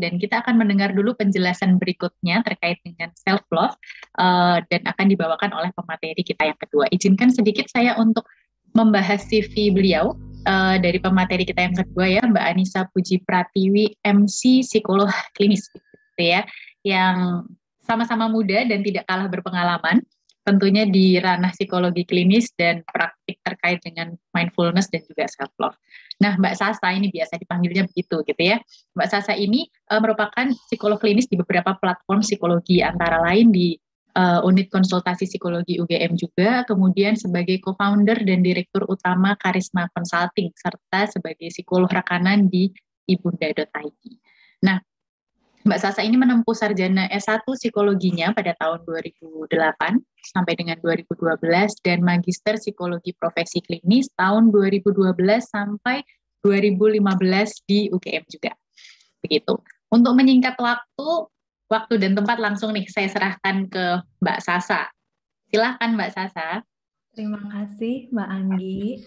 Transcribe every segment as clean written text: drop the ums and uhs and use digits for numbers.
dan kita akan mendengar dulu penjelasan berikutnya terkait dengan self love dan akan dibawakan oleh pemateri kita yang kedua. Izinkan sedikit saya untuk membahas CV beliau dari pemateri kita yang kedua ya, Mbak Anissa Puji Pratiwi, MC psikolog klinis gitu ya, yang sama-sama muda dan tidak kalah berpengalaman tentunya di ranah psikologi klinis dan praktik terkait dengan mindfulness dan juga self love. Nah, Mbak Sasa ini biasa dipanggilnya begitu gitu ya. Mbak Sasa ini merupakan psikolog klinis di beberapa platform psikologi antara lain di unit konsultasi psikologi UGM juga, kemudian sebagai co-founder dan direktur utama Karisma Consulting serta sebagai psikolog rekanan di ibunda.id. Nah, Mbak Sasa ini menempuh sarjana S1 psikologinya pada tahun 2008 sampai dengan 2012 dan magister psikologi profesi klinis tahun 2012 sampai 2015 di UGM juga. Begitu. Untuk menyingkat waktu dan tempat langsung nih saya serahkan ke Mbak Sasa. Silahkan Mbak Sasa. Terima kasih Mbak Anggi.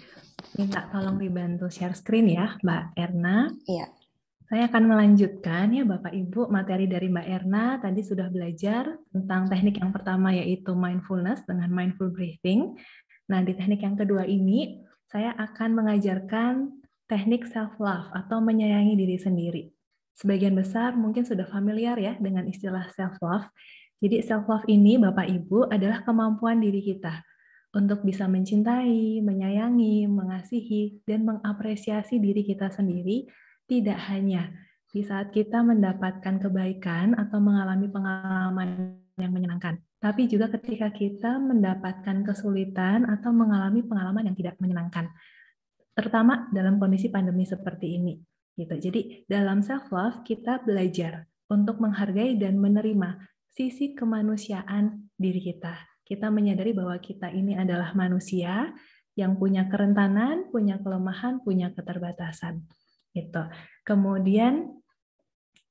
Minta tolong dibantu share screen ya Mbak Erna. Iya. Saya akan melanjutkan ya Bapak Ibu, materi dari Mbak Erna tadi sudah belajar tentang teknik yang pertama yaitu mindfulness dengan mindful breathing. Nah, di teknik yang kedua ini saya akan mengajarkan teknik self love atau menyayangi diri sendiri. Sebagian besar mungkin sudah familiar ya dengan istilah self love. Jadi self love ini Bapak Ibu adalah kemampuan diri kita untuk bisa mencintai, menyayangi, mengasihi, dan mengapresiasi diri kita sendiri. Tidak hanya di saat kita mendapatkan kebaikan atau mengalami pengalaman yang menyenangkan, tapi juga ketika kita mendapatkan kesulitan atau mengalami pengalaman yang tidak menyenangkan, terutama dalam kondisi pandemi seperti ini. Gitu. Jadi dalam self love kita belajar untuk menghargai dan menerima sisi kemanusiaan diri kita. Kita menyadari bahwa kita ini adalah manusia yang punya kerentanan, punya kelemahan, punya keterbatasan. Gitu. Kemudian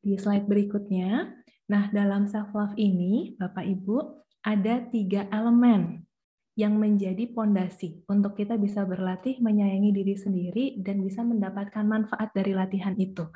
di slide berikutnya, nah dalam self love ini Bapak Ibu ada 3 elemen yang menjadi pondasi untuk kita bisa berlatih menyayangi diri sendiri dan bisa mendapatkan manfaat dari latihan itu.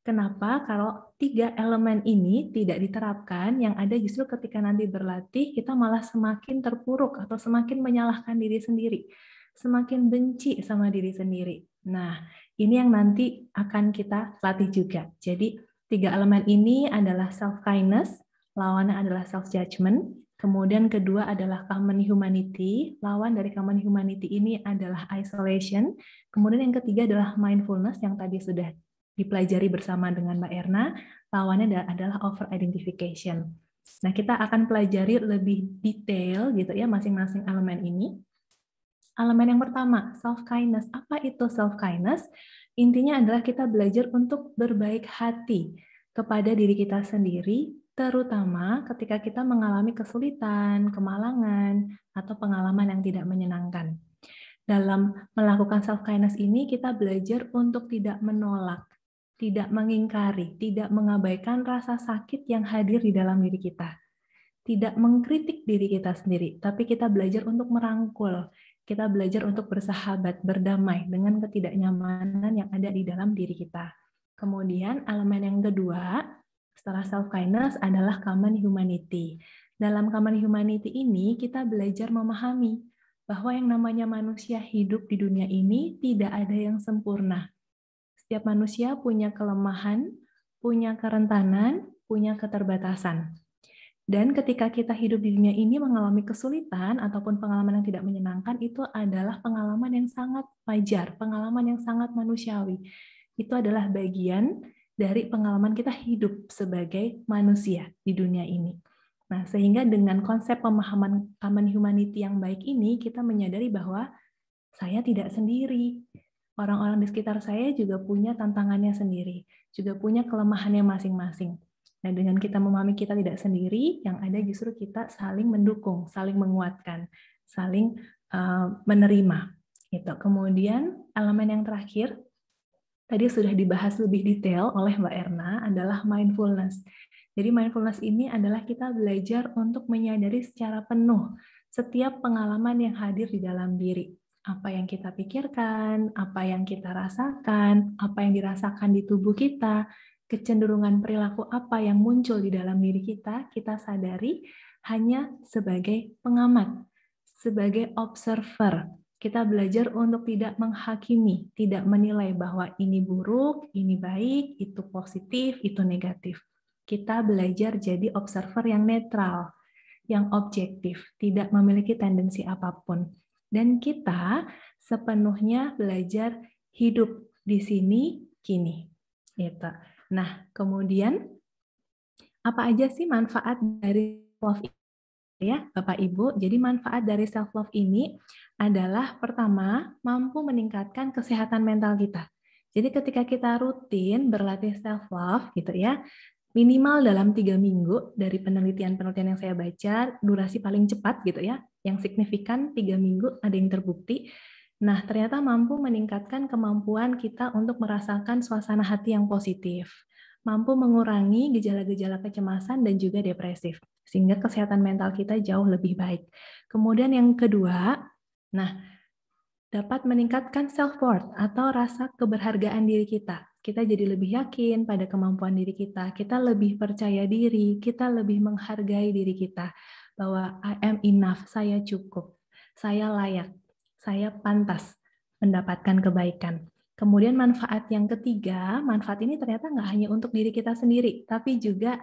Kenapa? Kalau 3 elemen ini tidak diterapkan, yang ada justru ketika nanti berlatih kita malah semakin terpuruk atau semakin menyalahkan diri sendiri, semakin benci sama diri sendiri. Nah, ini yang nanti akan kita latih juga. Jadi 3 elemen ini adalah self-kindness, lawannya adalah self-judgment, kemudian kedua adalah common humanity, lawan dari common humanity ini adalah isolation, kemudian yang ketiga adalah mindfulness yang tadi sudah dipelajari bersama dengan Mbak Erna, lawannya adalah over-identification. Nah, kita akan pelajari lebih detail gitu ya masing-masing elemen ini. Elemen yang pertama, self-kindness. Apa itu self-kindness? Intinya adalah kita belajar untuk berbaik hati kepada diri kita sendiri, terutama ketika kita mengalami kesulitan, kemalangan, atau pengalaman yang tidak menyenangkan. Dalam melakukan self-kindness ini, kita belajar untuk tidak menolak, tidak mengingkari, tidak mengabaikan rasa sakit yang hadir di dalam diri kita. Tidak mengkritik diri kita sendiri, tapi kita belajar untuk merangkul. Kita belajar untuk bersahabat, berdamai dengan ketidaknyamanan yang ada di dalam diri kita. Kemudian elemen yang kedua, setelah self-kindness adalah common humanity. Dalam common humanity ini, kita belajar memahami bahwa yang namanya manusia hidup di dunia ini tidak ada yang sempurna. Setiap manusia punya kelemahan, punya kerentanan, punya keterbatasan. Dan ketika kita hidup di dunia ini mengalami kesulitan ataupun pengalaman yang tidak menyenangkan, itu adalah pengalaman yang sangat wajar, pengalaman yang sangat manusiawi. Itu adalah bagian dari pengalaman kita hidup sebagai manusia di dunia ini. Nah, sehingga dengan konsep pemahaman common humanity yang baik ini, kita menyadari bahwa saya tidak sendiri. Orang-orang di sekitar saya juga punya tantangannya sendiri, juga punya kelemahannya masing-masing. Nah, dengan kita memahami kita tidak sendiri, yang ada justru kita saling mendukung, saling menguatkan, saling menerima. Gitu. Kemudian elemen yang terakhir, tadi sudah dibahas lebih detail oleh Mbak Erna, adalah mindfulness. Jadi mindfulness ini adalah kita belajar untuk menyadari secara penuh setiap pengalaman yang hadir di dalam diri. Apa yang kita pikirkan, apa yang kita rasakan, apa yang dirasakan di tubuh kita, kecenderungan perilaku apa yang muncul di dalam diri kita sadari hanya sebagai pengamat, sebagai observer. Kita belajar untuk tidak menghakimi, tidak menilai bahwa ini buruk, ini baik, itu positif, itu negatif. Kita belajar jadi observer yang netral, yang objektif, tidak memiliki tendensi apapun. Dan kita sepenuhnya belajar hidup di sini kini. Gitu. Nah, kemudian apa aja sih manfaat dari self love ya, Bapak Ibu? Jadi manfaat dari self love ini adalah pertama, mampu meningkatkan kesehatan mental kita. Jadi ketika kita rutin berlatih self love gitu ya, minimal dalam 3 minggu dari penelitian-penelitian yang saya baca, durasi paling cepat gitu ya, yang signifikan 3 minggu ada yang terbukti. Nah, ternyata mampu meningkatkan kemampuan kita untuk merasakan suasana hati yang positif, mampu mengurangi gejala-gejala kecemasan dan juga depresif, sehingga kesehatan mental kita jauh lebih baik. Kemudian yang kedua, nah, dapat meningkatkan self-worth atau rasa keberhargaan diri kita. Kita jadi lebih yakin pada kemampuan diri kita lebih percaya diri, kita lebih menghargai diri kita, bahwa I am enough, saya cukup, saya layak, saya pantas mendapatkan kebaikan. Kemudian manfaat yang ketiga, manfaat ini ternyata nggak hanya untuk diri kita sendiri, tapi juga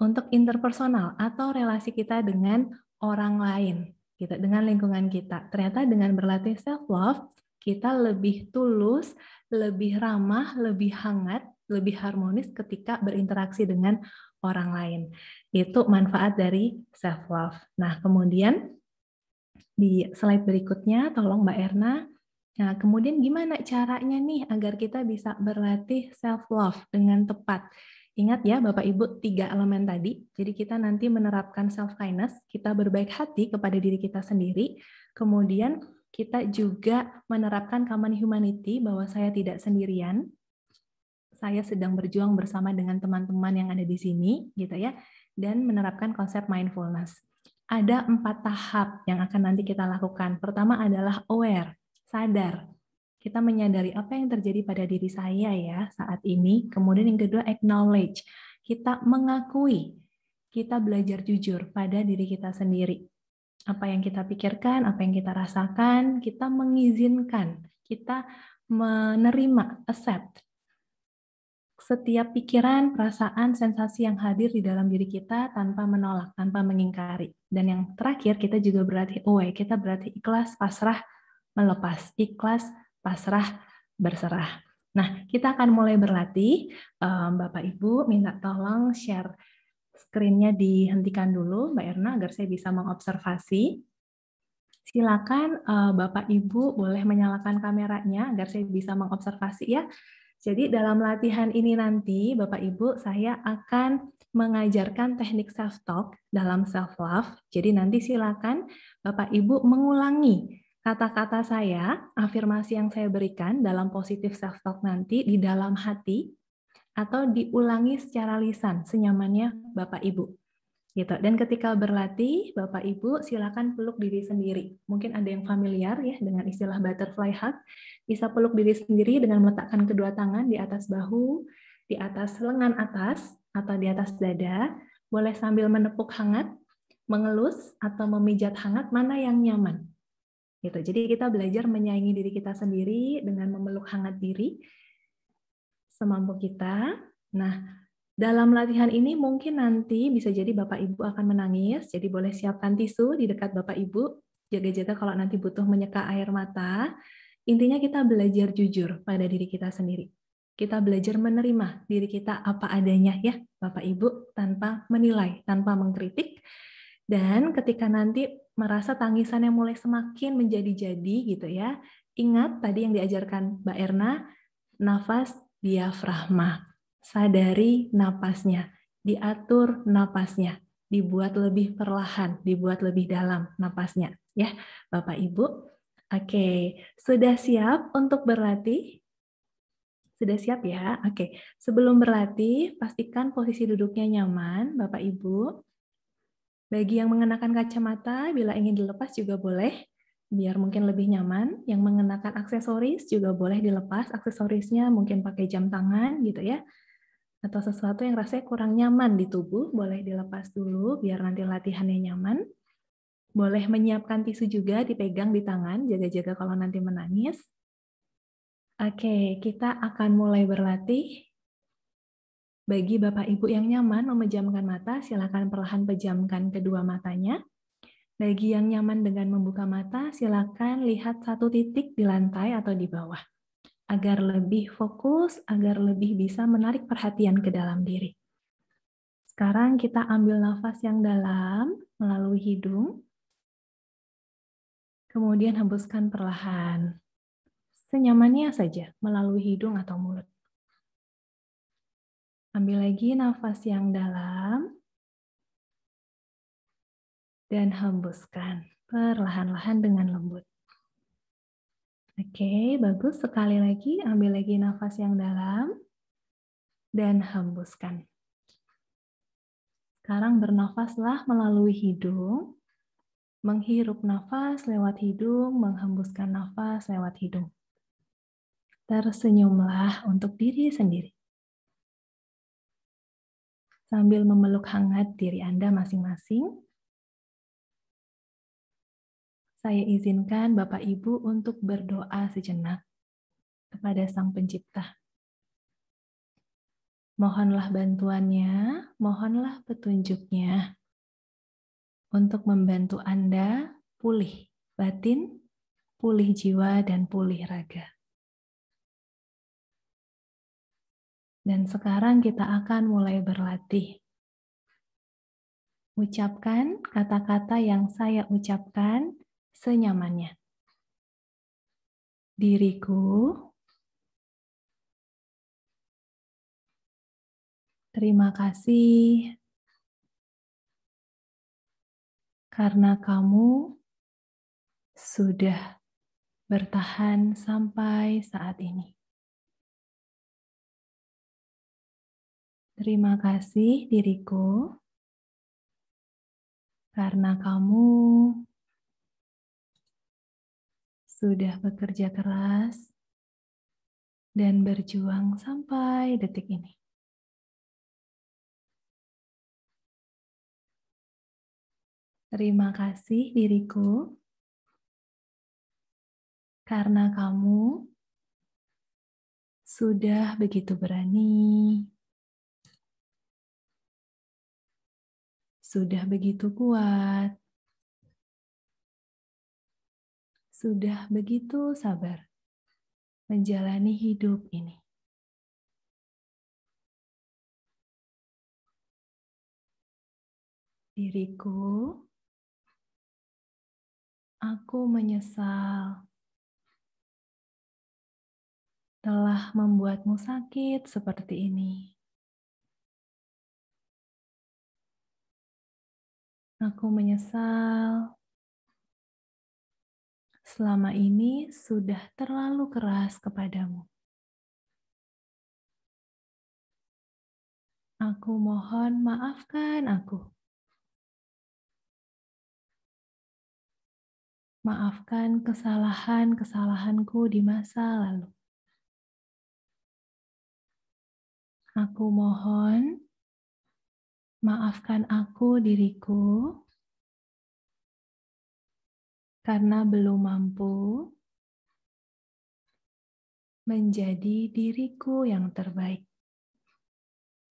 untuk interpersonal atau relasi kita dengan orang lain, gitu, dengan lingkungan kita. Ternyata dengan berlatih self love, kita lebih tulus, lebih ramah, lebih hangat, lebih harmonis ketika berinteraksi dengan orang lain. Itu manfaat dari self love. Nah, kemudian di slide berikutnya, tolong Mbak Erna. Nah, kemudian gimana caranya nih agar kita bisa berlatih self love dengan tepat? Ingat ya Bapak Ibu 3 elemen tadi. Jadi kita nanti menerapkan self kindness, kita berbaik hati kepada diri kita sendiri. Kemudian kita juga menerapkan common humanity, bahwa saya tidak sendirian. Saya sedang berjuang bersama dengan teman-teman yang ada di sini, gitu ya. Dan menerapkan konsep mindfulness. Ada 4 tahap yang akan nanti kita lakukan. Pertama adalah aware, sadar. Kita menyadari apa yang terjadi pada diri saya ya saat ini. Kemudian yang kedua, acknowledge. Kita mengakui, kita belajar jujur pada diri kita sendiri. Apa yang kita pikirkan, apa yang kita rasakan, kita mengizinkan, kita menerima, accept setiap pikiran, perasaan, sensasi yang hadir di dalam diri kita tanpa menolak, tanpa mengingkari. Dan yang terakhir, kita juga berlatih away, kita berlatih ikhlas, pasrah, melepas. Ikhlas, pasrah, berserah. Nah, kita akan mulai berlatih. Bapak Ibu, minta tolong share screen-nya dihentikan dulu, Mbak Erna, agar saya bisa mengobservasi. Silakan Bapak Ibu boleh menyalakan kameranya agar saya bisa mengobservasi ya. Jadi dalam latihan ini nanti, Bapak Ibu, saya akan mengajarkan teknik self-talk dalam self-love. Jadi nanti silakan Bapak Ibu mengulangi kata-kata saya, afirmasi yang saya berikan dalam positif self-talk nanti di dalam hati, atau diulangi secara lisan, senyamannya Bapak Ibu. Gitu. Dan ketika berlatih, Bapak Ibu silakan peluk diri sendiri. Mungkin ada yang familiar ya dengan istilah butterfly hug. Bisa peluk diri sendiri dengan meletakkan kedua tangan di atas bahu, di atas lengan atas, atau di atas dada. Boleh sambil menepuk hangat, mengelus, atau memijat hangat, mana yang nyaman. Gitu. Jadi kita belajar menyayangi diri kita sendiri dengan memeluk hangat diri semampu kita. Nah, dalam latihan ini mungkin nanti bisa jadi Bapak Ibu akan menangis, jadi boleh siapkan tisu di dekat Bapak Ibu, jaga-jaga kalau nanti butuh menyeka air mata. Intinya kita belajar jujur pada diri kita sendiri. Kita belajar menerima diri kita apa adanya ya Bapak Ibu, tanpa menilai, tanpa mengkritik. Dan ketika nanti merasa tangisan yang mulai semakin menjadi-jadi gitu ya, ingat tadi yang diajarkan Mbak Erna, nafas diafragma. Sadari napasnya, diatur napasnya, dibuat lebih perlahan, dibuat lebih dalam napasnya. Ya, Bapak Ibu. Oke, sudah siap untuk berlatih? Sudah siap ya? Oke, sebelum berlatih, pastikan posisi duduknya nyaman, Bapak Ibu. Bagi yang mengenakan kacamata, bila ingin dilepas juga boleh, biar mungkin lebih nyaman. Yang mengenakan aksesoris juga boleh dilepas aksesorisnya, mungkin pakai jam tangan gitu ya. atau sesuatu yang rasanya kurang nyaman di tubuh, boleh dilepas dulu biar nanti latihannya nyaman. Boleh menyiapkan tisu juga dipegang di tangan, jaga-jaga kalau nanti menangis. Oke, kita akan mulai berlatih. Bagi Bapak Ibu yang nyaman memejamkan mata, silakan perlahan pejamkan kedua matanya. Bagi yang nyaman dengan membuka mata, silakan lihat satu titik di lantai atau di bawah. Agar lebih fokus, agar lebih bisa menarik perhatian ke dalam diri. Sekarang kita ambil nafas yang dalam melalui hidung. Kemudian hembuskan perlahan. Senyamannya saja melalui hidung atau mulut. Ambil lagi nafas yang dalam. Dan hembuskan perlahan-lahan dengan lembut. Oke, bagus. Sekali lagi, ambil lagi nafas yang dalam. Dan hembuskan. Sekarang bernafaslah melalui hidung. Menghirup nafas lewat hidung, menghembuskan nafas lewat hidung. Tersenyumlah untuk diri sendiri. Sambil memeluk hangat diri Anda masing-masing, saya izinkan Bapak Ibu untuk berdoa sejenak kepada Sang Pencipta. Mohonlah bantuannya, mohonlah petunjuknya untuk membantu Anda pulih batin, pulih jiwa, dan pulih raga. Dan sekarang kita akan mulai berlatih. Ucapkan kata-kata yang saya ucapkan senyamannya. Diriku, terima kasih karena kamu sudah bertahan sampai saat ini. Terima kasih diriku, karena kamu sudah bekerja keras dan berjuang sampai detik ini. Terima kasih diriku, karena kamu sudah begitu berani, sudah begitu kuat, sudah begitu sabar menjalani hidup ini. Diriku, aku menyesal telah membuatmu sakit seperti ini. Aku menyesal selama ini sudah terlalu keras kepadamu. Aku mohon maafkan aku. Maafkan kesalahan-kesalahanku di masa lalu. Aku mohon, maafkan aku diriku, karena belum mampu menjadi diriku yang terbaik,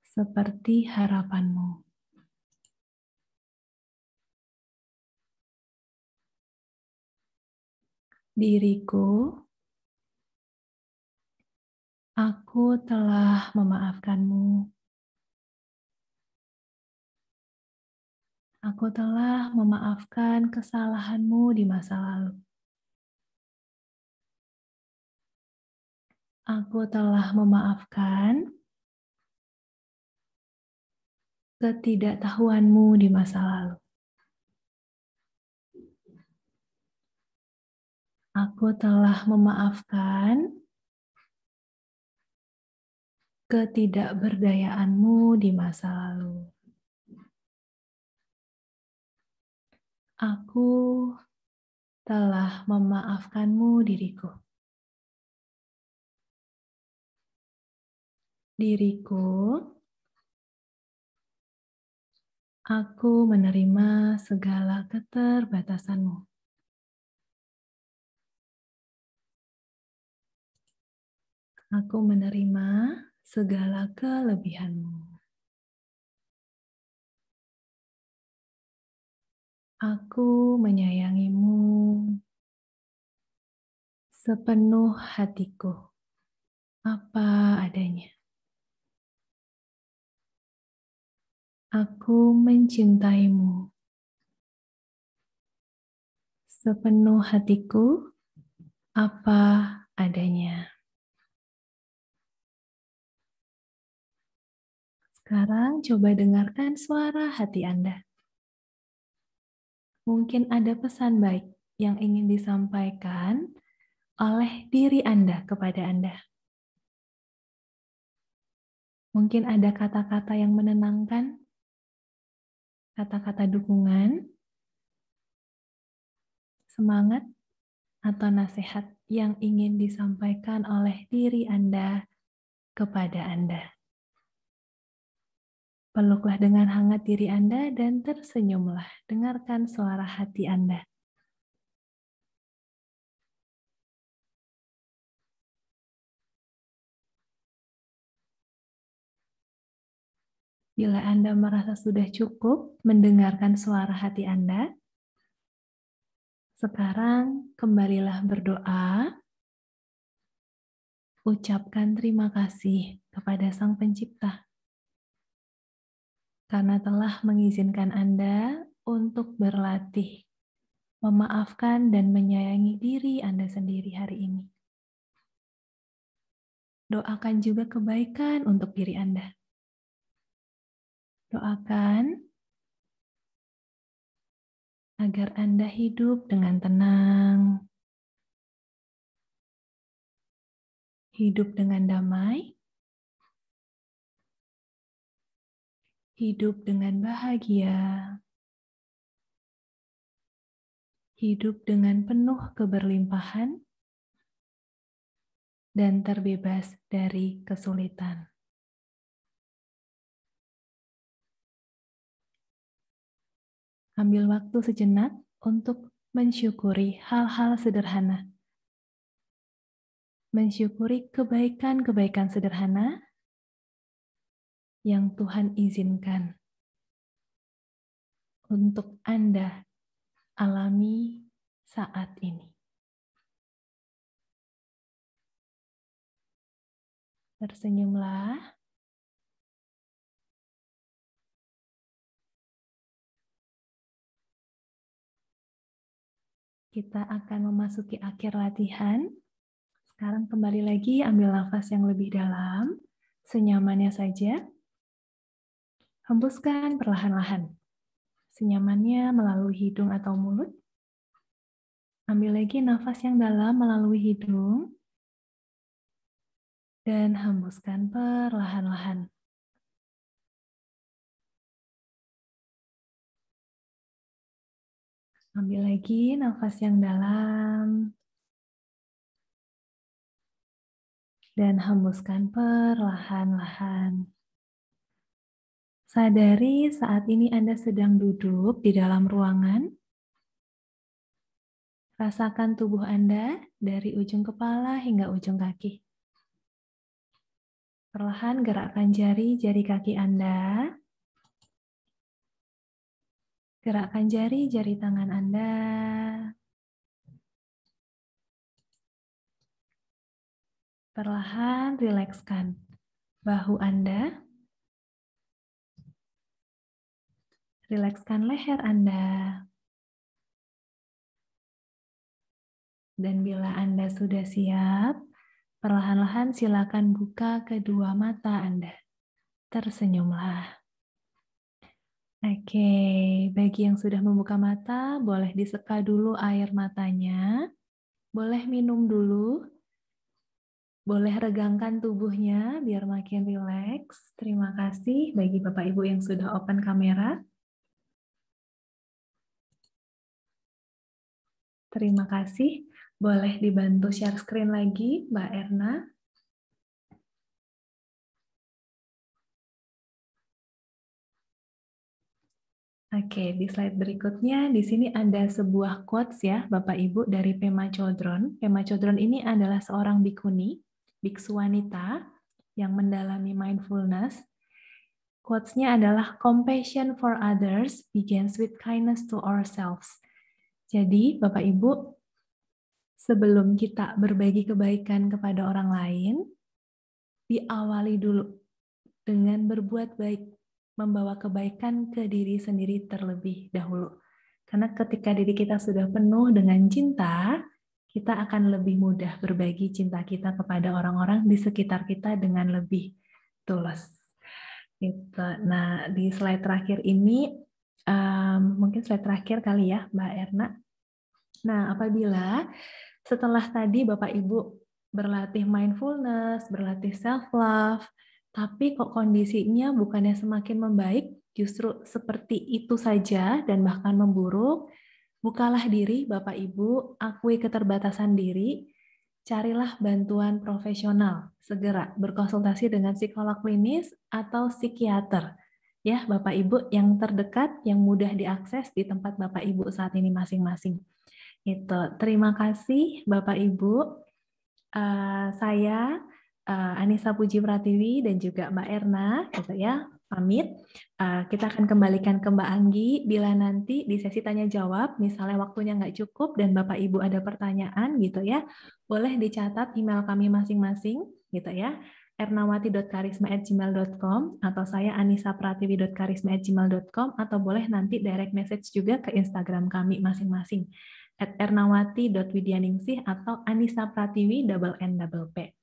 seperti harapanmu. Diriku, aku telah memaafkanmu. Aku telah memaafkan kesalahanmu di masa lalu. Aku telah memaafkan ketidaktahuanmu di masa lalu. Aku telah memaafkan ketidakberdayaanmu di masa lalu. Aku telah memaafkanmu diriku. Diriku, Aku menerima segala keterbatasanmu. Aku menerima segala kelebihanmu. Aku menyayangimu sepenuh hatiku, apa adanya. Aku mencintaimu sepenuh hatiku, apa adanya. Sekarang coba dengarkan suara hati Anda. Mungkin ada pesan baik yang ingin disampaikan oleh diri Anda kepada Anda. Mungkin ada kata-kata yang menenangkan, kata-kata dukungan, semangat, atau nasihat yang ingin disampaikan oleh diri Anda kepada Anda. Peluklah dengan hangat diri Anda dan tersenyumlah. Dengarkan suara hati Anda. Bila Anda merasa sudah cukup mendengarkan suara hati Anda, sekarang kembalilah berdoa, ucapkan terima kasih kepada Sang Pencipta karena telah mengizinkan Anda untuk berlatih, memaafkan dan menyayangi diri Anda sendiri hari ini. Doakan juga kebaikan untuk diri Anda. Doakan agar Anda hidup dengan tenang, hidup dengan damai, hidup dengan bahagia, hidup dengan penuh keberlimpahan, dan terbebas dari kesulitan. Ambil waktu sejenak untuk mensyukuri hal-hal sederhana. Mensyukuri kebaikan-kebaikan sederhana yang Tuhan izinkan untuk Anda alami saat ini. Tersenyumlah. Kita akan memasuki akhir latihan. Sekarang kembali lagi ambil nafas yang lebih dalam, senyamannya saja. Hembuskan perlahan-lahan, senyamannya melalui hidung atau mulut. Ambil lagi nafas yang dalam melalui hidung, dan hembuskan perlahan-lahan. Ambil lagi nafas yang dalam, dan hembuskan perlahan-lahan. Sadari saat ini Anda sedang duduk di dalam ruangan. Rasakan tubuh Anda dari ujung kepala hingga ujung kaki. Perlahan gerakkan jari-jari kaki Anda. Gerakkan jari-jari tangan Anda. Perlahan rilekskan bahu Anda. Rilekskan leher Anda. Dan bila Anda sudah siap, perlahan-lahan silakan buka kedua mata Anda. Tersenyumlah. Oke, bagi yang sudah membuka mata, boleh diseka dulu air matanya. Boleh minum dulu. Boleh regangkan tubuhnya biar makin rileks. Terima kasih bagi Bapak Ibu yang sudah open kamera. Terima kasih. Boleh dibantu share screen lagi, Mbak Erna. Oke, di slide berikutnya di sini ada sebuah quotes ya, Bapak Ibu dari Pema Chodron. Pema Chodron ini adalah seorang bikuni, biksu wanita yang mendalami mindfulness. Quotes-nya adalah compassion for others begins with kindness to ourselves. Jadi, Bapak Ibu, sebelum kita berbagi kebaikan kepada orang lain, diawali dulu dengan berbuat baik, membawa kebaikan ke diri sendiri terlebih dahulu. Karena ketika diri kita sudah penuh dengan cinta, kita akan lebih mudah berbagi cinta kita kepada orang-orang di sekitar kita dengan lebih tulus. Gitu. Nah, di slide terakhir ini, mungkin slide terakhir kali ya, Mbak Erna. Nah, apabila setelah tadi Bapak Ibu berlatih mindfulness, berlatih self-love, tapi kok kondisinya bukannya semakin membaik, justru seperti itu saja dan bahkan memburuk, bukalah diri Bapak Ibu, akui keterbatasan diri, carilah bantuan profesional. Segera berkonsultasi dengan psikolog klinis atau psikiater. Ya, Bapak Ibu yang terdekat, yang mudah diakses di tempat Bapak Ibu saat ini masing-masing. Itu. Terima kasih Bapak Ibu. Saya Anissa Puji Pratiwi dan juga Mbak Erna, gitu ya, pamit. Kita akan kembalikan ke Mbak Anggi bila nanti di sesi tanya jawab, misalnya waktunya nggak cukup dan Bapak Ibu ada pertanyaan, gitu ya, boleh dicatat email kami masing-masing, gitu ya, ernawati.karisma@gmail.com atau saya anisapratiwi.karisma@gmail.com atau boleh nanti direct message juga ke Instagram kami masing-masing @ernawati.widyaningsih atau Anissa Pratiwi _N_P.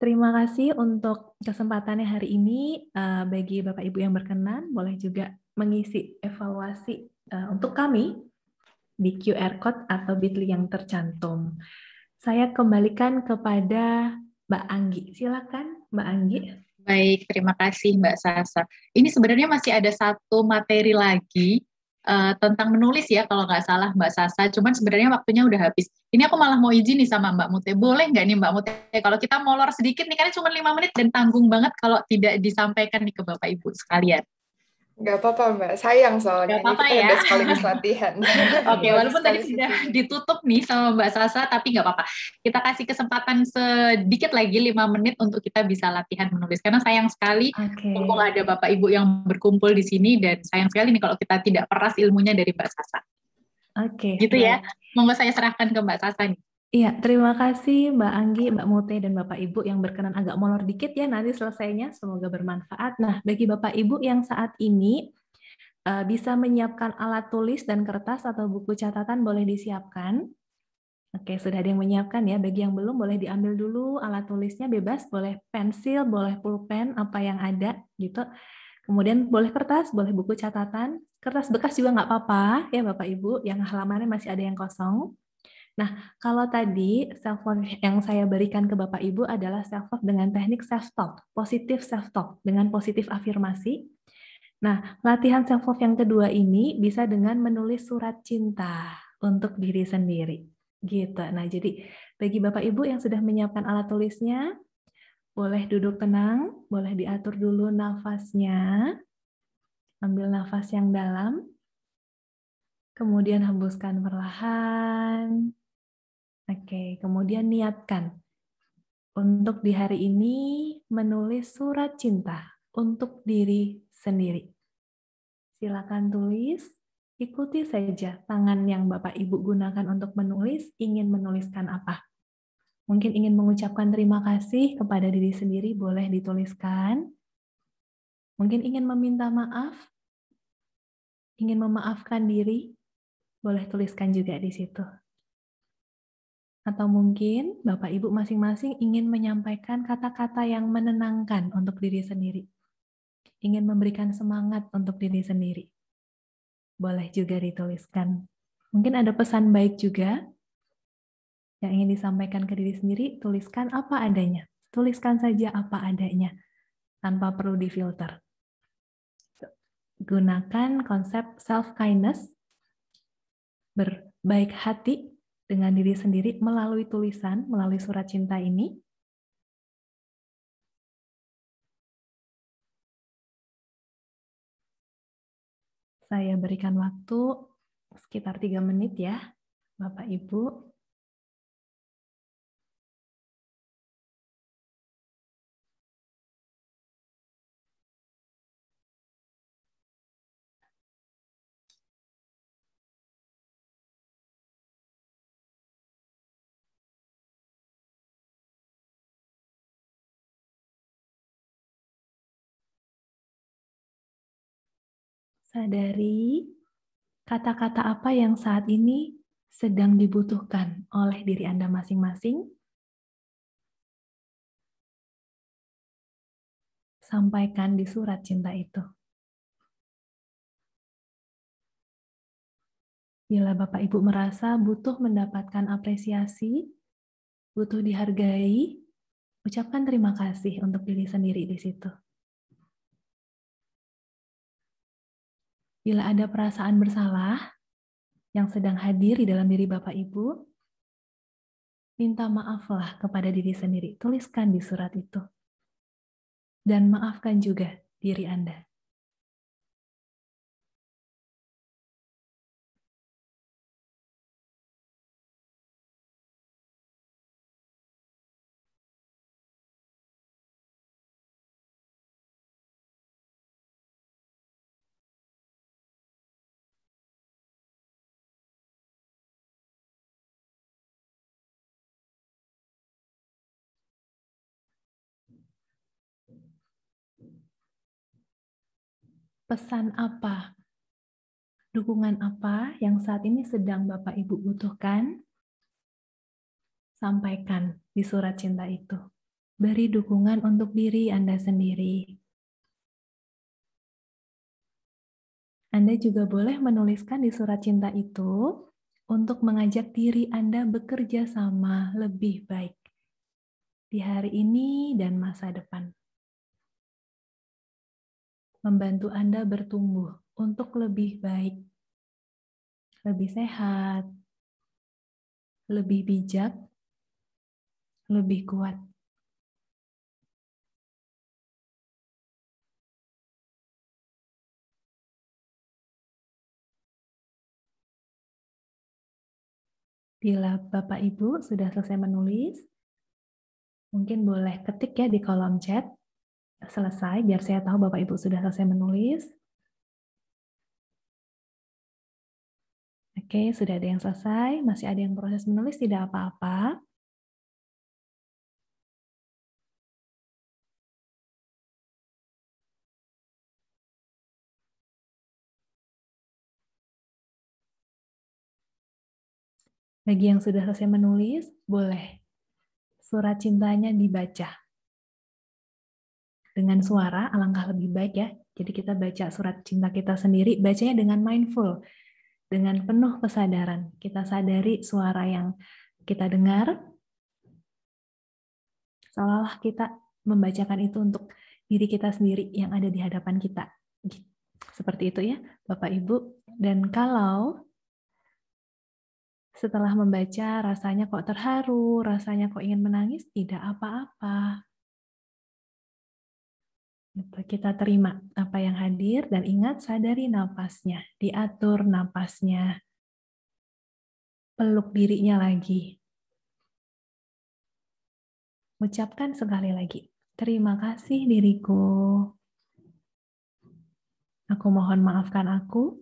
Terima kasih untuk kesempatannya hari ini. Bagi Bapak Ibu yang berkenan, boleh juga mengisi evaluasi untuk kami di QR Code atau Bitly yang tercantum. Saya kembalikan kepada Mbak Anggi. Silakan Mbak Anggi. Baik, terima kasih Mbak Sasa. Ini sebenarnya masih ada satu materi lagi tentang menulis ya, kalau nggak salah Mbak Sasa. Cuman sebenarnya waktunya udah habis. Ini aku malah mau izin nih sama Mbak Mute. Boleh nggak nih Mbak Mute, kalau kita molor sedikit nih, karena cuma 5 menit dan tanggung banget kalau tidak disampaikan nih ke Bapak Ibu sekalian. Nggak apa-apa Mbak, sayang soalnya. Nggak apa-apa ini kita ya. udah sekaligus latihan. Oke, walaupun tadi sudah ditutup nih sama Mbak Sasa, tapi nggak apa-apa. Kita kasih kesempatan sedikit lagi 5 menit untuk kita bisa latihan menulis. Karena sayang sekali, mumpung ada Bapak Ibu yang berkumpul di sini, dan sayang sekali nih kalau kita tidak peras ilmunya dari Mbak Sasa. Oke. Gitu ya. Monggo saya serahkan ke Mbak Sasa nih. Iya, terima kasih Mbak Anggi, Mbak Mute, dan Bapak Ibu yang berkenan agak molor dikit ya nanti selesainya. Semoga bermanfaat. Nah, bagi Bapak Ibu yang saat ini bisa menyiapkan alat tulis dan kertas atau buku catatan boleh disiapkan. Oke, sudah ada yang menyiapkan ya. Bagi yang belum boleh diambil dulu alat tulisnya bebas, boleh pensil, boleh pulpen, apa yang ada gitu. Kemudian boleh kertas, boleh buku catatan. Kertas bekas juga nggak apa-apa ya Bapak Ibu, yang halamannya masih ada yang kosong. Nah, kalau tadi self-love yang saya berikan ke Bapak Ibu adalah self-love dengan teknik self-talk, positif self-talk, dengan positif afirmasi. Nah, latihan self-love yang kedua ini bisa dengan menulis surat cinta untuk diri sendiri. Gitu. Nah, jadi bagi Bapak Ibu yang sudah menyiapkan alat tulisnya, boleh duduk tenang, boleh diatur dulu nafasnya. Ambil nafas yang dalam, kemudian hembuskan perlahan. Oke, kemudian niatkan untuk di hari ini menulis surat cinta untuk diri sendiri. Silakan tulis, ikuti saja tangan yang Bapak Ibu gunakan untuk menulis, ingin menuliskan apa. Mungkin ingin mengucapkan terima kasih kepada diri sendiri, boleh dituliskan. Mungkin ingin meminta maaf, ingin memaafkan diri, boleh tuliskan juga di situ. Atau mungkin Bapak Ibu masing-masing ingin menyampaikan kata-kata yang menenangkan untuk diri sendiri. Ingin memberikan semangat untuk diri sendiri. Boleh juga dituliskan. Mungkin ada pesan baik juga yang ingin disampaikan ke diri sendiri, tuliskan apa adanya. Tuliskan saja apa adanya, tanpa perlu difilter. Gunakan konsep self-kindness, berbaik hati, dengan diri sendiri melalui tulisan, melalui surat cinta ini. Saya berikan waktu sekitar 3 menit ya, Bapak Ibu. Sadari kata-kata apa yang saat ini sedang dibutuhkan oleh diri Anda masing-masing. Sampaikan di surat cinta itu. Bila Bapak Ibu merasa butuh mendapatkan apresiasi, butuh dihargai, ucapkan terima kasih untuk diri sendiri di situ. Bila ada perasaan bersalah yang sedang hadir di dalam diri Bapak Ibu, minta maaflah kepada diri sendiri. Tuliskan di surat itu. Dan maafkan juga diri Anda. Pesan apa, dukungan apa yang saat ini sedang Bapak Ibu butuhkan, sampaikan di surat cinta itu. Beri dukungan untuk diri Anda sendiri. Anda juga boleh menuliskan di surat cinta itu untuk mengajak diri Anda bekerja sama lebih baik di hari ini dan masa depan. Membantu Anda bertumbuh untuk lebih baik, lebih sehat, lebih bijak, lebih kuat. Bila Bapak Ibu sudah selesai menulis, mungkin boleh ketik ya di kolom chat, selesai, biar saya tahu Bapak Ibu sudah selesai menulis. Oke, sudah ada yang selesai, masih ada yang proses menulis, tidak apa-apa. Bagi yang sudah selesai menulis, boleh surat cintanya dibaca. Dengan suara, alangkah lebih baik ya. Jadi kita baca surat cinta kita sendiri, bacanya dengan mindful, dengan penuh kesadaran. Kita sadari suara yang kita dengar, seolah-olah kita membacakan itu untuk diri kita sendiri yang ada di hadapan kita. Seperti itu ya, Bapak Ibu. Dan kalau setelah membaca rasanya kok terharu, rasanya kok ingin menangis, tidak apa-apa. Kita terima apa yang hadir dan ingat sadari napasnya, diatur napasnya. Peluk dirinya lagi. Ucapkan sekali lagi, terima kasih diriku. Aku mohon maafkan aku.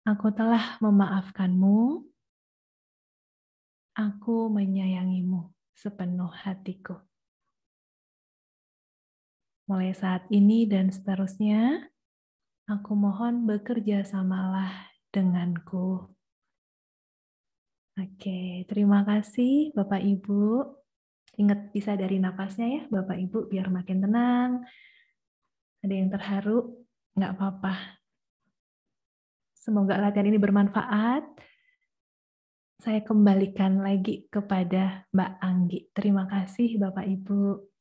Aku telah memaafkanmu. Aku menyayangimu sepenuh hatiku. Mulai saat ini dan seterusnya, aku mohon bekerja samalah denganku. Oke, terima kasih Bapak Ibu. Ingat bisa dari napasnya ya Bapak Ibu, biar makin tenang. Ada yang terharu, nggak apa-apa. Semoga latihan ini bermanfaat. Saya kembalikan lagi kepada Mbak Anggi. Terima kasih Bapak Ibu.